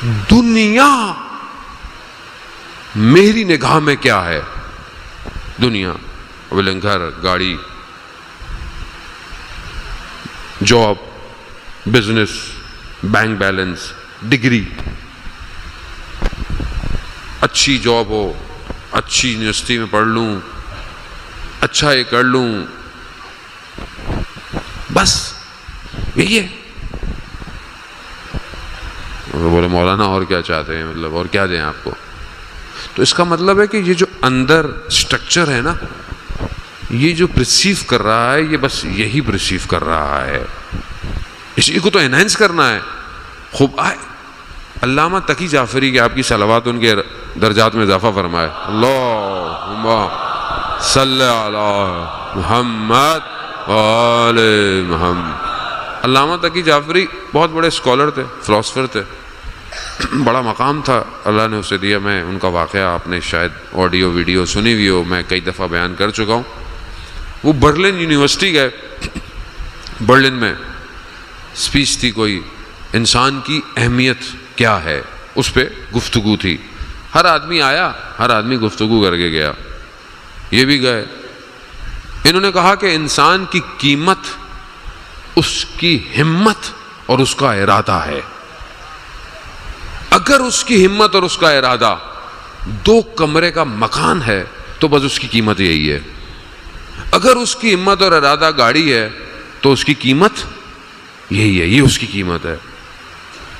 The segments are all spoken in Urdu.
دنیا میری نگاہ میں کیا ہے؟ دنیا بولے گھر، گاڑی، job, business, bank balance, degree, اچھی جاب ہو، اچھی یونیورسٹی میں پڑھ لوں، اچھا یہ کر لوں، بس یہی ہے. بولے مولانا اور کیا چاہتے ہیں، مطلب اور کیا دیں آپ کو؟ تو اس کا مطلب ہے کہ یہ جو اندر سٹرکچر ہے نا، یہ جو پرسیو کر رہا ہے، یہ بس یہی پرسیو کر رہا ہے، اسی کو تو انہینس کرنا ہے. خوب آئے علامہ تقی جعفری کے، آپ کی صلوات ان کے درجات میں اضافہ فرمائے. اللہم صلی علی محمد وآل محمد. علامہ تقی جعفری بہت بڑے اسکالر تھے، فلاسفر تھے، بڑا مقام تھا اللہ نے اسے دیا. میں ان کا واقعہ آپ نے شاید آڈیو ویڈیو سنی ہوئی ہو، میں کئی دفعہ بیان کر چکا ہوں. وہ برلن یونیورسٹی گئے، برلن میں اسپیچ تھی کوئی، انسان کی اہمیت کیا ہے، اس پہ گفتگو تھی. ہر آدمی آیا، ہر آدمی گفتگو کر کے گیا. یہ بھی گئے. انہوں نے کہا کہ انسان کی قیمت اس کی ہمت اور اس کا ارادہ ہے. اگر اس کی ہمت اور اس کا ارادہ 2 کمرے کا مکان ہے تو بس اس کی قیمت یہی ہے. اگر اس کی ہمت اور ارادہ گاڑی ہے تو اس کی قیمت یہی ہے، یہ اس کی قیمت ہے.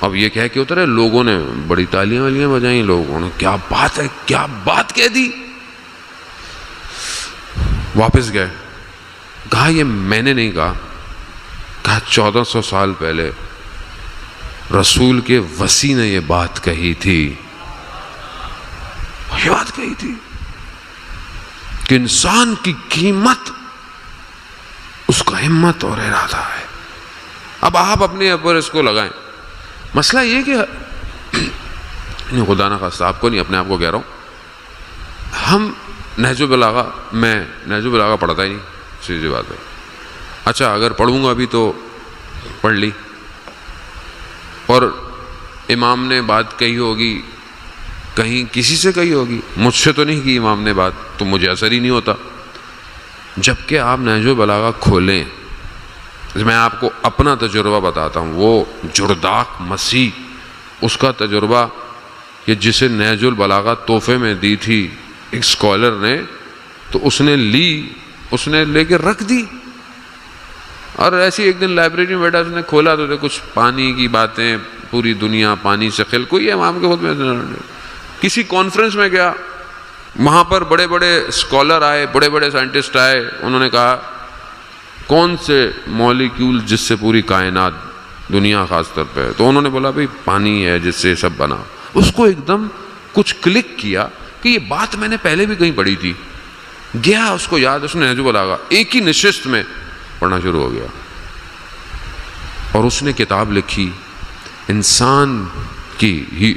اب یہ کہہ کے اترے، لوگوں نے بڑی تالیاں والیاں بجائیں، لوگوں نے کیا بات ہے، کیا بات کہہ دی. واپس گئے. کہا یہ میں نے نہیں کہا، کہا 1400 سال پہلے رسول کے وصی نے یہ بات کہی تھی. یہ بات کہی تھی کہ انسان کی قیمت اس کا ہمت اور ارادہ ہے. اب آپ اپنے اوپر اس کو لگائیں. مسئلہ یہ کہ خدا نہ خواستہ آپ کو نہیں، اپنے آپ کو کہہ رہا ہوں، ہم نہج البلاغہ، میں نہج البلاغہ پڑھتا ہی نہیں، سیدھی بات ہے. اچھا اگر پڑھوں گا ابھی تو پڑھ لی، اور امام نے بات کہی ہوگی، کہیں کسی سے کہی ہوگی، مجھ سے تو نہیں کی امام نے بات، تو مجھے اثر ہی نہیں ہوتا. جبکہ آپ نہج البلاغہ کھولیں، میں آپ کو اپنا تجربہ بتاتا ہوں. وہ جرداق مسیح، اس کا تجربہ کہ جسے نہج البلاغہ تحفے میں دی تھی ایک اسکالر نے، تو اس نے لی، اس نے لے کے رکھ دی. اور ایسی ایک دن لائبریری میں بیٹھا، اس نے کھولا تو کچھ پانی کی باتیں، پوری دنیا پانی سے خل. کوئی امام کے خود میں کسی کانفرنس میں گیا، وہاں پر بڑے بڑے اسکالر آئے، بڑے بڑے سائنٹسٹ آئے. انہوں نے کہا کون سے مالیکیول جس سے پوری کائنات، دنیا خاص طور پہ، تو انہوں نے بولا بھئی پانی ہے جس سے یہ سب بنا. اس کو ایک دم کچھ کلک کیا کہ یہ بات میں نے پہلے بھی کہیں پڑھی تھی. گیا اس کو یاد، اس نے نہج البلاغہ ایک ہی نشست میں پڑھنا شروع ہو گیا. اور اس نے کتاب لکھی، انسان کی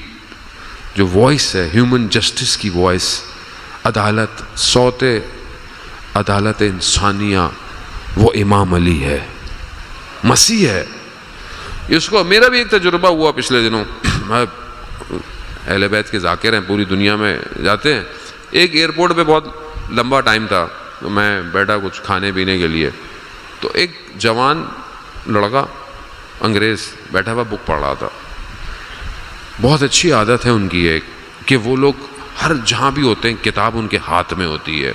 جو وائس ہے، ہیومن جسٹس کی وائس، عدالت، صوت عدالت انسانیہ، وہ امام علی ہے، مسیح ہے. اس کو میرا بھی ایک تجربہ ہوا پچھلے دنوں. اہل بیت کے ذاکر ہیں، پوری دنیا میں جاتے ہیں. ایک ایئرپورٹ پہ بہت لمبا ٹائم تھا، تو میں بیٹھا کچھ کھانے پینے کے لیے، تو ایک جوان لڑکا انگریز بیٹھا ہوا بک پڑھ رہا تھا. بہت اچھی عادت ہے ان کی ایک کہ وہ لوگ ہر جہاں بھی ہوتے ہیں کتاب ان کے ہاتھ میں ہوتی ہے.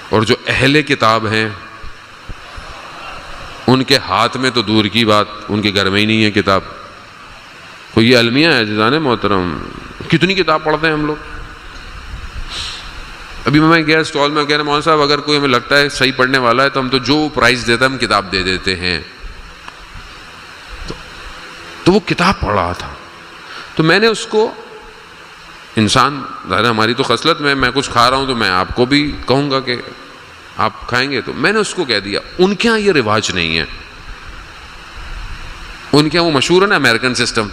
اور جو اہل کتاب ہیں ان کے ہاتھ میں تو دور کی بات، ان کے گھر میں ہی نہیں ہے کتاب. کوئی یہ المیہ ہے جزانے محترم، کتنی کتاب پڑھتے ہیں ہم لوگ. ابھی میں گیا اسٹال میں، کہہ رہے مولانا صاحب اگر کوئی ہمیں لگتا ہے صحیح پڑھنے والا ہے تو ہم تو جو پرائز دیتا ہے ہم کتاب دے دیتے ہیں. تو وہ کتاب پڑھ رہا تھا. تو میں نے اس کو، انسان ظاہر ہماری تو خصلت میں کچھ کھا رہا ہوں تو میں آپ کو بھی کہوں گا کہ آپ کھائیں گے، تو میں نے اس کو کہہ دیا ان کے ہاں یہ رواج نہیں ہے. ان کے ہاں وہ مشہور ہے نا امریکن سسٹم،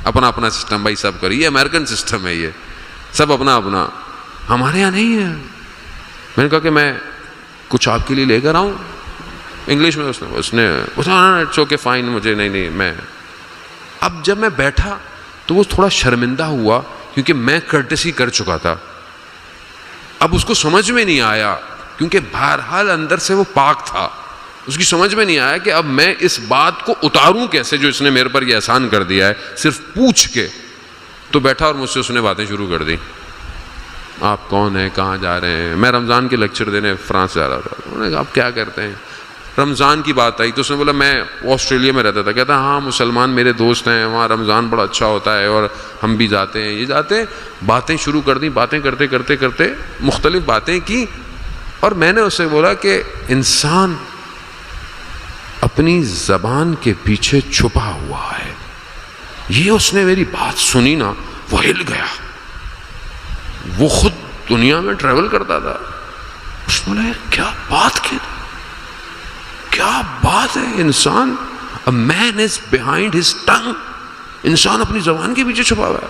اپنا اپنا سسٹم، بھائی سب کریے، امریکن سسٹم ہے، یہ سب اپنا اپنا. ہمارے یہاں نہیں ہے. میں نے کہا کہ میں کچھ آپ کے لیے لے کر آؤں انگلش میں. اس نے اٹس اوکے فائن، مجھے نہیں میں. اب جب میں بیٹھا تو وہ تھوڑا شرمندہ ہوا کیونکہ میں کرٹسی کر چکا تھا. اب اس کو سمجھ میں نہیں آیا کیونکہ بہرحال اندر سے وہ پاک تھا, اس کی سمجھ میں نہیں آیا کہ اب میں اس بات کو اتاروں کیسے جو اس نے میرے پر یہ احسان کر دیا ہے صرف پوچھ کے. تو بیٹھا اور مجھ سے اس نے باتیں شروع کر دی. آپ کون ہیں, کہاں جا رہے ہیں؟ میں رمضان کے لیکچر دینے فرانس جا رہا تھا. انہوں نے کہا آپ کیا کرتے ہیں؟ رمضان کی بات آئی تو اس نے بولا میں آسٹریلیا میں رہتا تھا. کہتا ہاں مسلمان میرے دوست ہیں, وہاں رمضان بڑا اچھا ہوتا ہے اور ہم بھی جاتے ہیں, یہ جاتے ہیں. باتیں شروع کر دیں, باتیں کرتے کرتے کرتے مختلف باتیں کی. اور میں نے اسے بولا کہ انسان اپنی زبان کے پیچھے چھپا ہوا ہے. یہ اس نے میری بات سنی نا, وہ ہل گیا. وہ خود دنیا میں ٹریول کرتا تھا. اس نے بولا کیا بات کی, کیا بات ہے. انسان a man is behind his tongue, انسان اپنی زبان کے پیچھے چھپا ہوا ہے.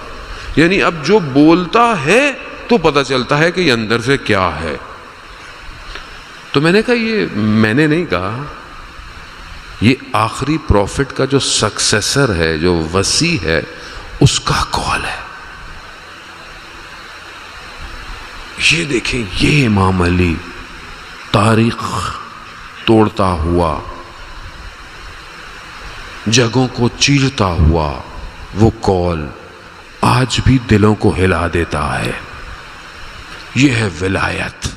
یعنی اب جو بولتا ہے تو پتہ چلتا ہے کہ یہ اندر سے کیا ہے. تو میں نے کہا یہ میں نے نہیں کہا, یہ آخری پروفٹ کا جو سکسیسر ہے, جو وصی ہے, اس کا قول ہے. یہ دیکھیں, یہ امام علی تاریخ توڑتا ہوا, جگہوں کو چیرتا ہوا, وہ قول آج بھی دلوں کو ہلا دیتا ہے. یہ ہے ولایت.